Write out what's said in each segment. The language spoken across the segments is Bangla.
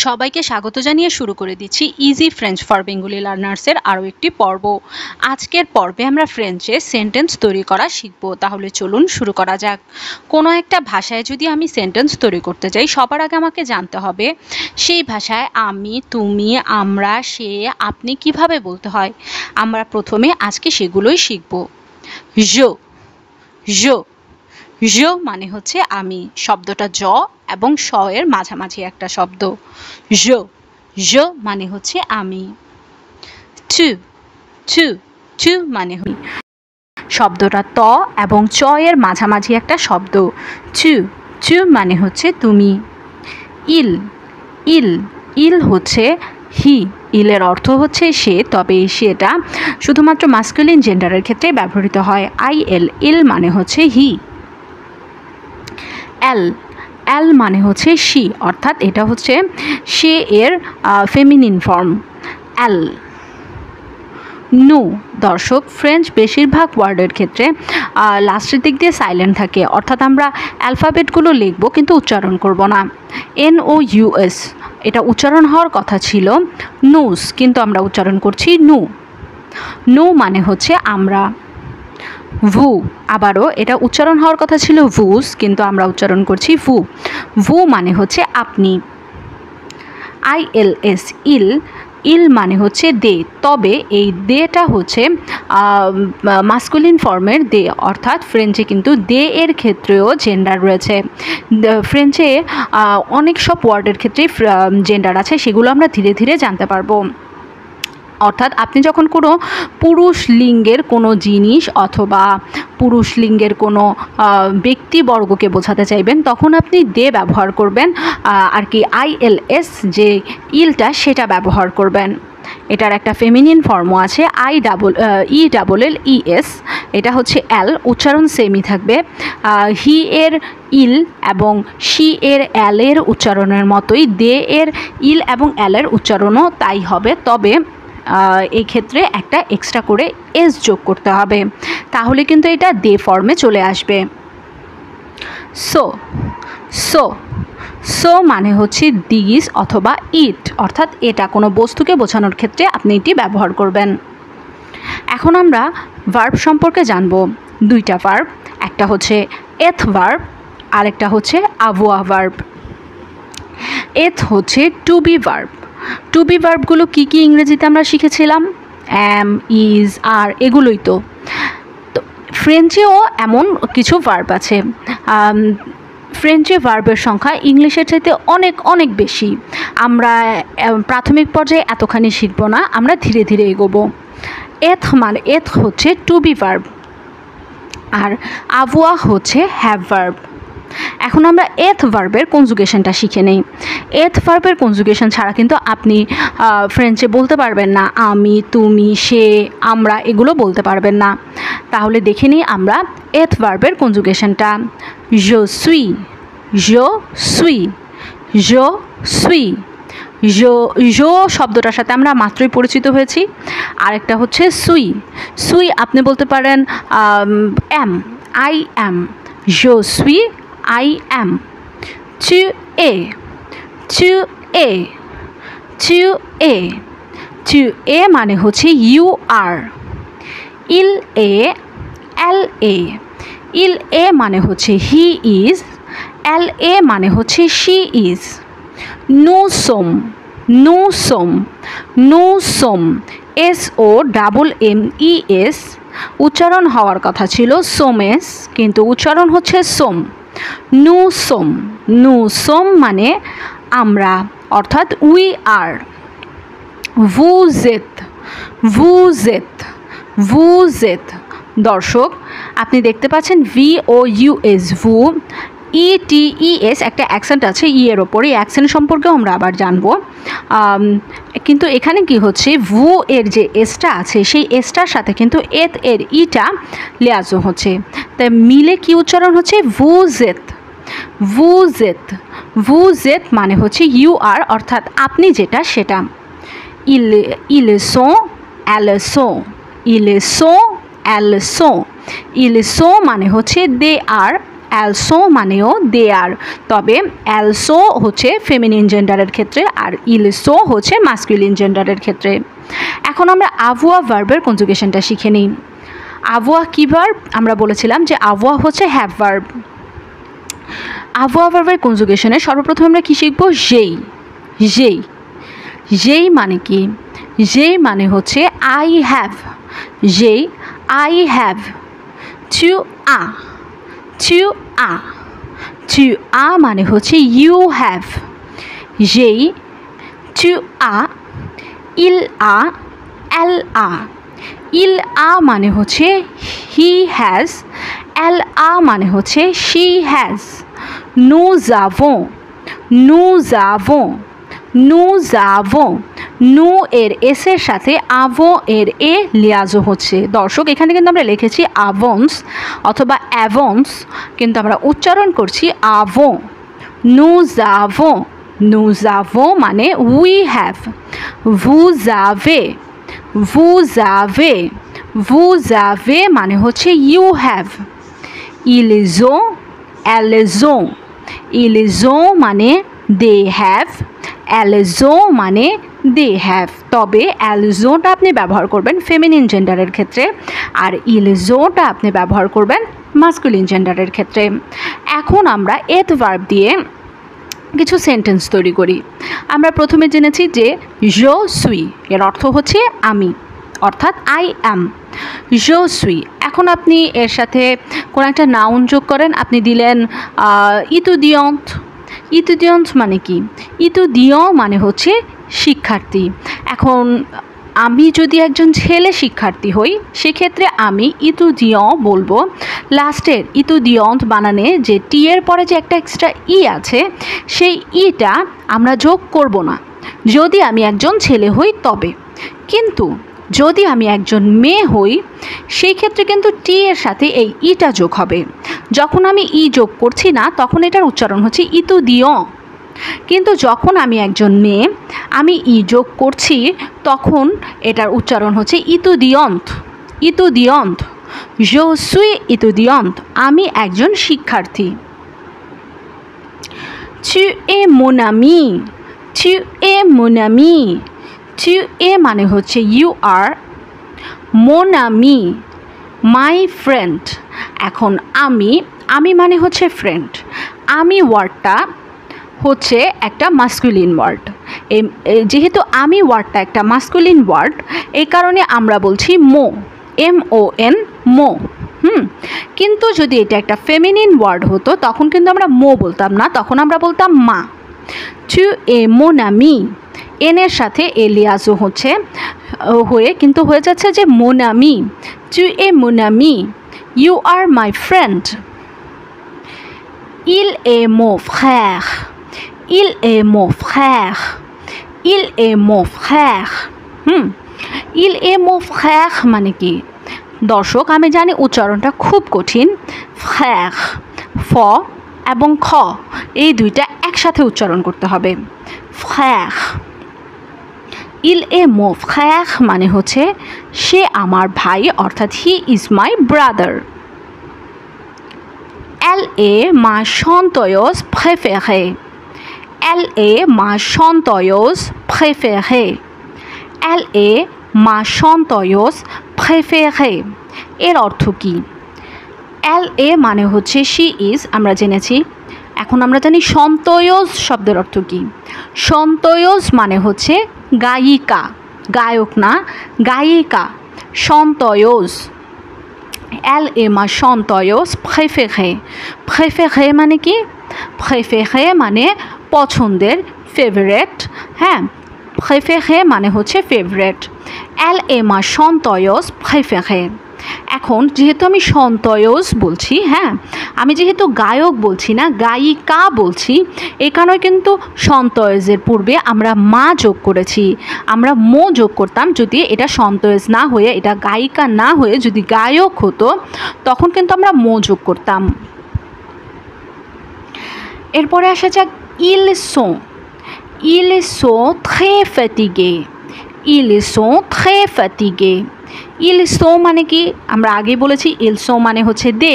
সবাইকে স্বাগত জানিয়ে শুরু করে দিচ্ছি ইজি ফ্রেঞ্চ ফর বেঙ্গলি লার্নার্সের আরও একটি পর্ব। আজকের পর্বে আমরা ফ্রেঞ্চে সেন্টেন্স তৈরি করা শিখব। তাহলে চলুন শুরু করা যাক। কোনো একটা ভাষায় যদি আমি সেন্টেন্স তৈরি করতে যাই, সবার আগে আমাকে জানতে হবে সেই ভাষায় আমি, তুমি, আমরা, সে, আপনি কিভাবে বলতে হয়। আমরা প্রথমে আজকে সেগুলোই শিখব। জো জো জো মানে হচ্ছে আমি। শব্দটা জ এবং স এর মাঝামাঝি একটা শব্দ। জো জো মানে হচ্ছে আমি। টু টু টু মানে শব্দটা ত এবং চ এর মাঝামাঝি একটা শব্দ। টু টু মানে হচ্ছে তুমি। ইল ইল ইল হচ্ছে হি। ইলের অর্থ হচ্ছে সে, তবে সেটা শুধুমাত্র মাস্কুলিন জেন্ডারের ক্ষেত্রে ব্যবহৃত হয়। IL ইল মানে হচ্ছে হি। এল এল মানে হচ্ছে শি, অর্থাৎ এটা হচ্ছে সে এর ফেমিনিন ফর্ম। এল নু। দর্শক, ফ্রেঞ্চ বেশিরভাগ ওয়ার্ডের ক্ষেত্রে লাস্টের দিক দিয়ে সাইলেন্ট থাকে, অর্থাৎ আমরা অ্যালফাবেটগুলো লিখব কিন্তু উচ্চারণ করব না। NOUS এটা উচ্চারণ হওয়ার কথা ছিল নুস, কিন্তু আমরা উচ্চারণ করছি নু। নু মানে হচ্ছে আমরা। ভু, আবারও এটা উচ্চারণ হওয়ার কথা ছিল ভুস, কিন্তু আমরা উচ্চারণ করছি ভু। ভু মানে হচ্ছে আপনি। ILS ইল ইল মানে হচ্ছে দে, তবে এই দেটা হচ্ছে মাস্কুলিন ফর্মের দে, অর্থাৎ ফ্রেঞ্চে কিন্তু দে এর ক্ষেত্রেও জেন্ডার রয়েছে। ফ্রেঞ্চে অনেক সব ওয়ার্ডের ক্ষেত্রেই জেন্ডার আছে, সেগুলো আমরা ধীরে ধীরে জানতে পারবো। অর্থাৎ আপনি যখন কোনো পুরুষ লিঙ্গের কোনো জিনিস অথবা পুরুষ লিঙ্গের কোনো ব্যক্তিবর্গকে বোঝাতে চাইবেন, তখন আপনি দে ব্যবহার করবেন, আর কি ILS যে ইলটা সেটা ব্যবহার করবেন। এটার একটা ফেমিনিন ফর্মও আছে, ELLES। এটা হচ্ছে এল, উচ্চারণ সেমই থাকবে। হি এর ইল এবং শি এর এল এর উচ্চারণের মতোই দে এর ইল এবং এল এর উচ্চারণও তাই হবে, তবে এই ক্ষেত্রে একটা এক্সট্রা করে এস যোগ করতে হবে, তাহলে কিন্তু এটা দে ফর্মে চলে আসবে। সো সো সো মানে হচ্ছে দিস অথবা ইট, অর্থাৎ এটা কোনো বস্তুকে বোঝানোর ক্ষেত্রে আপনি এটি ব্যবহার করবেন। এখন আমরা ভার্ব সম্পর্কে জানব। দুইটা ভার্ব, একটা হচ্ছে এথ ভার্ব, আরেকটা হচ্ছে আভোয়া ভার্ব। এথ হচ্ছে to be verb. To be ভার্বগুলো কী কী ইংরেজিতে আমরা শিখেছিলাম? অ্যাম, ইজ, আর, এগুলোই তো। ফ্রেঞ্চেও এমন কিছু ভার্ব আছে। ফ্রেঞ্চে ভার্বের সংখ্যা ইংলিশের চাইতে অনেক অনেক বেশি। আমরা প্রাথমিক পর্যায়ে এতখানি শিখব না, আমরা ধীরে ধীরে এগোবো। এথ হচ্ছে টু বি ভার্ব, আর আভোয়া হচ্ছে হ্যাভ ভার্ব। এখন আমরা এথ ভার্বের কনজুগেশনটা শিখে নেই। এথ ভার্বের কনজুগেশন ছাড়া কিন্তু আপনি ফ্রেঞ্চে বলতে পারবেন না আমি, তুমি, সে, আমরা, এগুলো বলতে পারবেন না। তাহলে দেখে নিই আমরা এথ ভার্বের কনজুগেশনটা। জো সুই জো সুই জো সুই জো জো শব্দটার সাথে আমরা মাত্রই পরিচিত হয়েছি। আরেকটা হচ্ছে সুই। সুই আপনি বলতে পারেন অ্যাম, আই অ্যাম। জো সুই I am. Tu es. Tu es. Tu es. Tu es মানে হচ্ছে you are. Il est. Elle est. Il est মানে হচ্ছে he is. Elle est মানে হচ্ছে she is. Nous sommes. Nous sommes. Nous sommes. SOMMES উচ্চারণ হওয়ার কথা ছিল সোমেস, কিন্তু উচ্চারণ হচ্ছে সোম। নু সোম। নু সোম মানে আমরা, অর্থাৎ উই আর। ভুজেত ভুজেত ভুজেত। দর্শক, আপনি দেখতে পাচ্ছেন VOUS ভু। ETES একটা অ্যাকসেন্ট আছে ই এর ওপরে, এই অ্যাকসেন্ট সম্পর্কেও আমরা আবার জানবো। কিন্তু এখানে কি হচ্ছে, ভু এর যে এসটা আছে সেই এসটার সাথে কিন্তু এথ এর ইটা লিয়াজো হচ্ছে, তাই মিলে কি উচ্চারণ হচ্ছে ভুজেত ভুজেত। ভুজেত মানে হচ্ছে ইউ আর, অর্থাৎ আপনি যেটা সেটা। ils sont, elles sont, ils sont, elles sont। ils sont মানে হচ্ছে দে আর, অ্যালসো মানেও দে আর, তবে অ্যালসো হচ্ছে ফেমিনিন জেন্ডারের ক্ষেত্রে আর ইলসো হচ্ছে মাস্কুলিন জেন্ডারের ক্ষেত্রে। এখন আমরা আভোয়া ভার্বের কনজুগেশনটা শিখে নিই। আভোয়া কী ভার্ব? আমরা বলেছিলাম যে আভোয়া হচ্ছে হ্যাভ ভার্ব। আভোয়া ভার্বের কনজুগেশনে সর্বপ্রথম আমরা কী শিখব? যেই। যেই যেই মানে কি? যেই মানে হচ্ছে আই হ্যাভ। যেই I have. To a. To a. To a মানে হচ্ছে ইউ হ্যাভ। যেই টু আ। ইল আ। এল আ। ইল আ মানে হচ্ছে হি হ্যাজ। এল আ মানে হচ্ছে she has. nous avons। nous avons। nous avons। নু এর এসের সাথে আভো এর এ লিয়াজো হচ্ছে। দর্শক এখানে কিন্তু আমরা লিখেছি আভন্স অথবা অ্যাভন্স, কিন্তু আমরা উচ্চারণ করছি আভো। nous avons। nous avons মানে we have. vous avez। vous avez। vous avez মানে হচ্ছে you have. ils ont। elles ont। ils ont মানে দে হ্যাভ। elles ont মানে দে হ্যাভ। তবে elles ont আপনি ব্যবহার করবেন ফেমিনিন জেন্ডারের ক্ষেত্রে আর ils ont আপনি ব্যবহার করবেন মাস্কুলিন জেন্ডারের ক্ষেত্রে। এখন আমরা এথ ভার্ব দিয়ে কিছু সেন্টেন্স তৈরি করি। আমরা প্রথমে জেনেছি যে je suis এর অর্থ হচ্ছে আমি, অর্থাৎ আই অ্যাম। je suis। এখন আপনি এর সাথে কোনো একটা নাউন যোগ করেন, আপনি দিলেন ইতুদিয়ন্ট। ইতুদিয়ন্ট মানে কি? ইতুদিয়ঁ মানে হচ্ছে শিক্ষার্থী। এখন আমি যদি একজন ছেলে শিক্ষার্থী হই সেক্ষেত্রে আমি ইতুদিয়ঁ বলবো। লাস্টের ইতুদিয়ন্ট বানানে যে টি এর পরে যে একটা এক্সট্রা ই আছে সেই ইটা আমরা যোগ করব না যদি আমি একজন ছেলে হই তবে। কিন্তু যদি আমি একজন মেয়ে হই সেই ক্ষেত্রে কিন্তু টি এর সাথে এই ইটা যোগ হবে। যখন আমি ই যোগ করছি না তখন এটার উচ্চারণ হচ্ছে ইতুদিয়ঁ, কিন্তু যখন আমি একজন মেয়ে আমি ই যোগ করছি তখন এটার উচ্চারণ হচ্ছে ইতুদিয়ন্ট। ইতুদিয়ন্ট। je suis étudiante আমি একজন শিক্ষার্থী। tu es mon ami। tu es mon ami। tu es মানে হচ্ছে you are. mon ami my friend. এখন আমি মানে হচ্ছে ফ্রেন্ড। আমি ওয়ার্ডটা হচ্ছে একটা মাস্কুলিন ওয়ার্ড। যেহেতু আমি ওয়ার্ডটা একটা মাস্কুলিন ওয়ার্ড এই কারণে আমরা বলছি মো। MON মো। কিন্তু যদি এটা একটা ফেমিনিন ওয়ার্ড হতো তখন কিন্তু আমরা মো বলতাম না, তখন আমরা বলতাম মা। tu es mon ami এনের সাথে এলিয়াজও হচ্ছে হয়ে কিন্তু হয়ে যাচ্ছে যে mon ami। tu es mon ami। you are my friend। il est mon frère। il est mon frère। il est mon frère। il est mon frère মানে কি? দর্শক আমি জানি উচ্চারণটা খুব কঠিন। frère ফ এবং খ এই দুইটা একসাথে উচ্চারণ করতে হবে। frère। il est mon frère মানে হচ্ছে সে আমার ভাই, অর্থাৎ he is my brother. elle est ma chanteuse préférée। elle est ma chanteuse préférée। elle est ma chanteuse préférée এর অর্থ কি? elle est মানে হচ্ছে she is আমরা জেনেছি। এখন আমরা জানি সন্তোয়জ শব্দের অর্থ কি। সন্তোয়জ মানে হচ্ছে গায়িকা, গায়ক না, গায়িকা। সন্তোয়জ। elle est ma chanteuse préférée। préférée মানে কি? préférée মানে পছন্দের, ফেভারিট। হ্যাঁ, préférée মানে হচ্ছে favourite. elle est ma chanteuse préférée। এখন যেহেতু আমি সন্তোয়জ বলছি, হ্যাঁ আমি যেহেতু গায়ক বলছি না গায়িকা বলছি, এই কারণে কিন্তু সন্তোয়জের পূর্বে আমরা মা যোগ করেছি। আমরা মো যোগ করতাম যদি এটা সন্তোয়জ না হয়ে, এটা গায়িকা না হয়ে যদি গায়ক হতো তখন কিন্তু আমরা মো যোগ করতাম। এরপরে আসা যাক ils sont। ils sont très fatigués। ils sont très fatigués। ils sont মানে কি আমরা আগে বলেছি ils sont মানে হচ্ছে দে,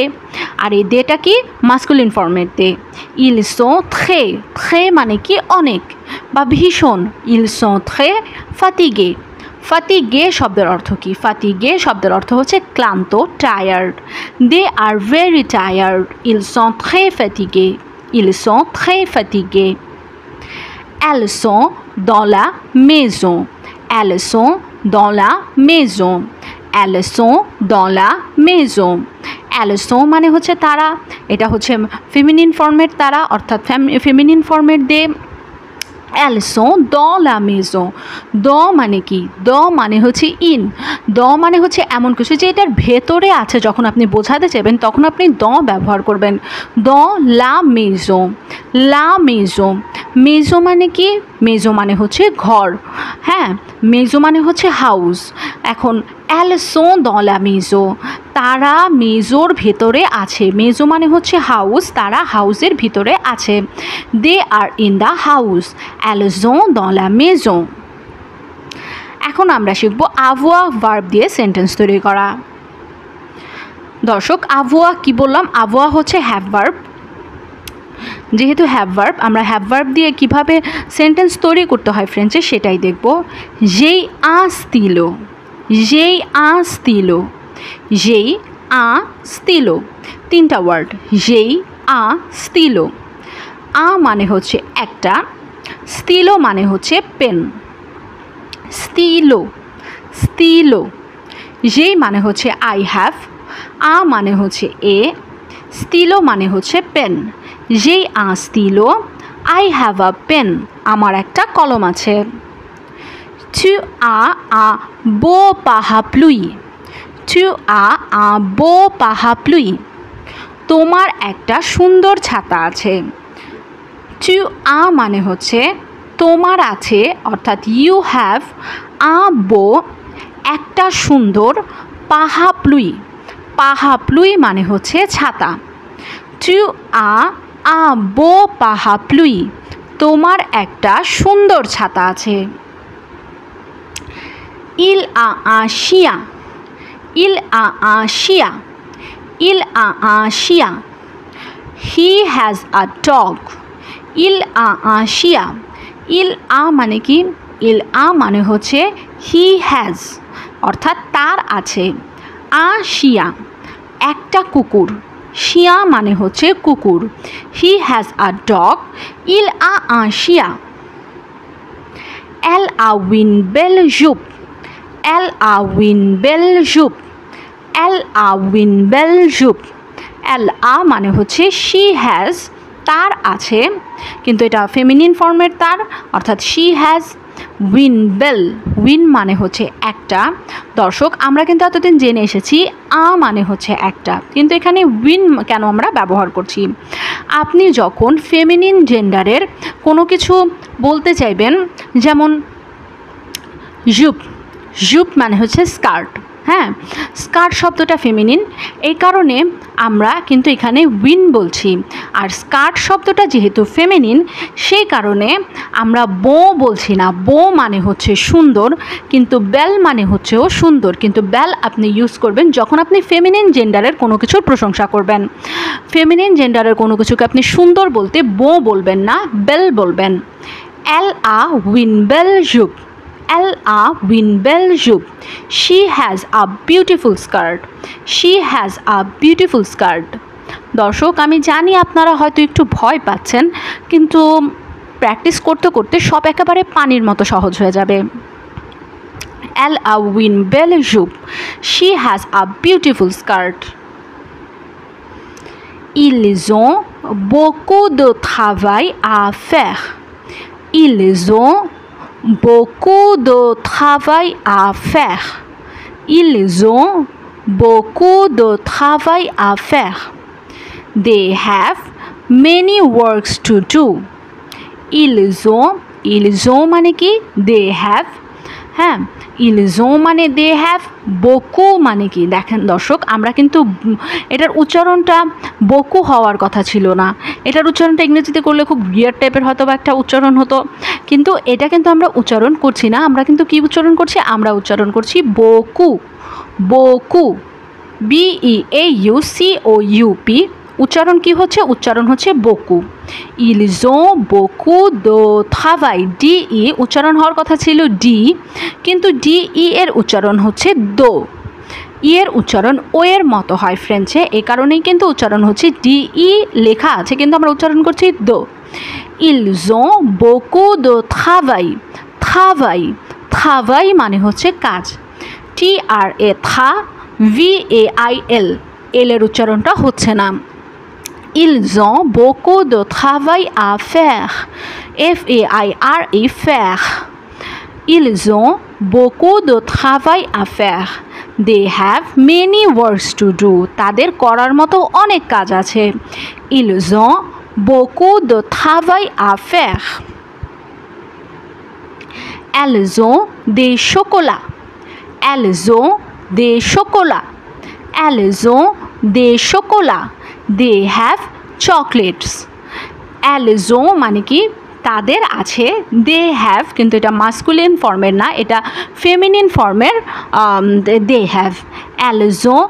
আর এই দেটা কি মাস্কুলিন ফর্মের দে। ils sont très মানে কি অনেক বা ভীষণ। ils sont très fatigués। ফাতিগে শব্দের অর্থ কি? ফাতিগে শব্দের অর্থ হচ্ছে ক্লান্ত, tired. They are very tired. ils sont très fatigués। ils sont très fatigués। elles sont dans la maison। elles sont dans la maison। elles sont dans la maison। elles sont মানে হচ্ছে তারা, এটা হচ্ছে ফেমিনিন ফর্মের তারা অর্থাৎ ফেমিনিন ফর্মের দে। elles sont dans la maison। দ মানে কি? দ মানে হচ্ছে ইন। দ মানে হচ্ছে এমন কিছু যে এটার ভেতরে আছে, যখন আপনি বোঝাতে চাইবেন তখন আপনি দ ব্যবহার করবেন। দ লা মেজো। লা মেজো। মেজো মানে কি? মেজো মানে হচ্ছে ঘর। হ্যাঁ, মেজো মানে হচ্ছে হাউস। এখন elles sont dans la maison, তারা মেজোর ভেতরে আছে। মেজো মানে হচ্ছে হাউস, তারা হাউসের ভিতরে আছে। They are in the house. elles sont dans la maison। এখন আমরা শিখব avoir ভার্ব দিয়ে সেন্টেন্স তৈরি করা। দর্শক, avoir কি বললাম? avoir হচ্ছে হ্যাভ ভার্ব। যেহেতু হ্যাভ ভার্ব, আমরা হ্যাভ ভার্ব দিয়ে কিভাবে সেন্টেন্স তৈরি করতে হয় ফ্রেঞ্চে সেটাই দেখব। যেই আ স্তিলো। যেই আ স্তিলো। যেই আ স্তিলো, তিনটা ওয়ার্ড। যেই আ স্তিলো। আ মানে হচ্ছে একটা, স্তিলো মানে হচ্ছে পেন। স্তিলো। স্তিলো। যেই মানে হচ্ছে আই হ্যাভ। আ মানে হচ্ছে এ। স্তিলো মানে হচ্ছে পেন। যেই আ স্তিলো, আই হ্যাভ আ পেন, আমার একটা কলম আছে। tu as un beau parapluie। tu as un beau parapluie, তোমার একটা সুন্দর ছাতা আছে। tu as মানে হচ্ছে তোমার আছে, অর্থাৎ ইউ হ্যাভ আ বো একটা সুন্দর, পাহাপ্লুই। পাহাপ্লুই মানে হচ্ছে ছাতা। tu as un beau parapluie, তোমার একটা সুন্দর ছাতা আছে। il a un chien। il a un chien। il a un chien। he has a dog। il a un chien। il a মানে কি? il a মানে হচ্ছে he has, অর্থাৎ তার আছে। a chien একটা কুকুর। শিয়া মানে হচ্ছে কুকুর। he has a dog। il a un chien। elle a une belle jupe। elle a une belle jupe। elle a une belle jupe। elle a মানে হচ্ছে she has, তার আছে, কিন্তু এটা ফেমিনিন ফর্মের তার, অর্থাৎ she has উইন বেল। উইন মানে হচ্ছে একটা। দর্শক, আমরা কিন্তু এতদিন জেনে এসেছি আ মানে হচ্ছে একটা, কিন্তু এখানে উইন কেন আমরা ব্যবহার করছি? আপনি যখন ফেমিনিন জেন্ডারের কোনো কিছু বলতে চাইবেন, যেমন জুপ। জুপ মানে হচ্ছে স্কার্ট। হ্যাঁ, স্কার্ট শব্দটা ফেমিনিন, এই কারণে আমরা কিন্তু এখানে উইন বলছি। আর স্কার্ট শব্দটা যেহেতু ফেমিনিন, সেই কারণে আমরা বো বলছি না। বো মানে হচ্ছে সুন্দর, কিন্তু বেল মানে হচ্ছেও সুন্দর, কিন্তু বেল আপনি ইউজ করবেন যখন আপনি ফেমিনিন জেন্ডারের কোনো কিছুর প্রশংসা করবেন। ফেমিনিন জেন্ডারের কোনো কিছুকে আপনি সুন্দর বলতে বো বলবেন না, বেল বলবেন। elle a une belle jupe। elle a une belle jupe। she has a beautiful skirt। she has a beautiful skirt। দর্শক, আমি জানি আপনারা হয়তো একটু ভয় পাচ্ছেন, কিন্তু প্র্যাকটিস করতে করতে সব একেবারে পানির মতো সহজ হয়ে যাবে। elle a une belle jupe। she has a beautiful skirt। ils ont beaucoup de travail à faire। ils ont beaucoup de travail à faire। ils ont beaucoup de travail à faire। they have many works to do। ils ont মানে কি? they have। হ্যাঁ, ইলজ মানে দে হ্যাভ, বকু মানে কি দেখেন দর্শক, আমরা কিন্তু এটার উচ্চারণটা বকু হওয়ার কথা ছিল না, এটার উচ্চারণটা ইংরেজিতে করলে খুব উইয়ার্ড টাইপের হয়তো বা একটা উচ্চারণ হতো, কিন্তু এটা কিন্তু আমরা উচ্চারণ করছি না, আমরা কিন্তু কি উচ্চারণ করছি, আমরা উচ্চারণ করছি বকু, বকু, BEAUCOUP, উচ্চারণ কি হচ্ছে, উচ্চারণ হচ্ছে বকু। ils ont beaucoup de travail, DE উচ্চারণ হওয়ার কথা ছিল ডি, কিন্তু DE এর উচ্চারণ হচ্ছে দো, ই এর উচ্চারণ ও এর মতো হয় ফ্রেঞ্চে, এই কারণেই কিন্তু উচ্চারণ হচ্ছে DE লেখা আছে কিন্তু আমরা উচ্চারণ করছি দো। ils ont beaucoup de travail, travail, travail মানে হচ্ছে কাজ, TRA থা, VAIL, এর উচ্চারণটা হচ্ছে না। Ils ont beaucoup de travail à faire, FAIRE, faire. Ils ont beaucoup de travail à faire. They have many works to do. তাদের করার মতো অনেক কাজ আছে। Ils ont beaucoup de travail à faire. Elles ont des chocolats. Elles ont des chocolats. Elles ont des chocolats. They have chocolates. Elles ont মানে কি তাদের আছে, দে হ্যাভ কিন্তু এটা মাস্কুলিন ফর্মের না, এটা ফেমিনিন ফর্মের, they have. Elles ont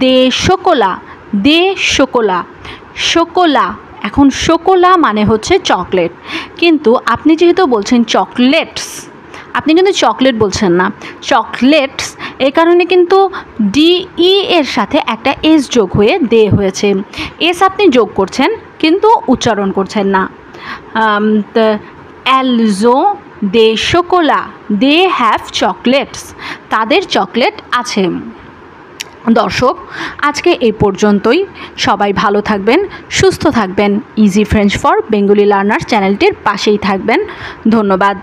des chocolats, des chocolats, শোকোলা, এখন শোকোলা মানে হচ্ছে চকলেট, কিন্তু আপনি যেহেতু বলছেন চকলেটস, আপনি কিন্তু চকলেট বলছেন না, চকলেটস, এই কারণে কিন্তু DE এর সাথে একটা এস যোগ হয়ে দে হয়েছে, এস আপনি যোগ করছেন কিন্তু উচ্চারণ করছেন না। Elles ont des chocolats, they have chocolates, তাদের চকলেট আছে। দর্শক আজকে এই পর্যন্তই, সবাই ভালো থাকবেন, সুস্থ থাকবেন, easy French for Bengali learners চ্যানেলটির পাশেই থাকবেন, ধন্যবাদ।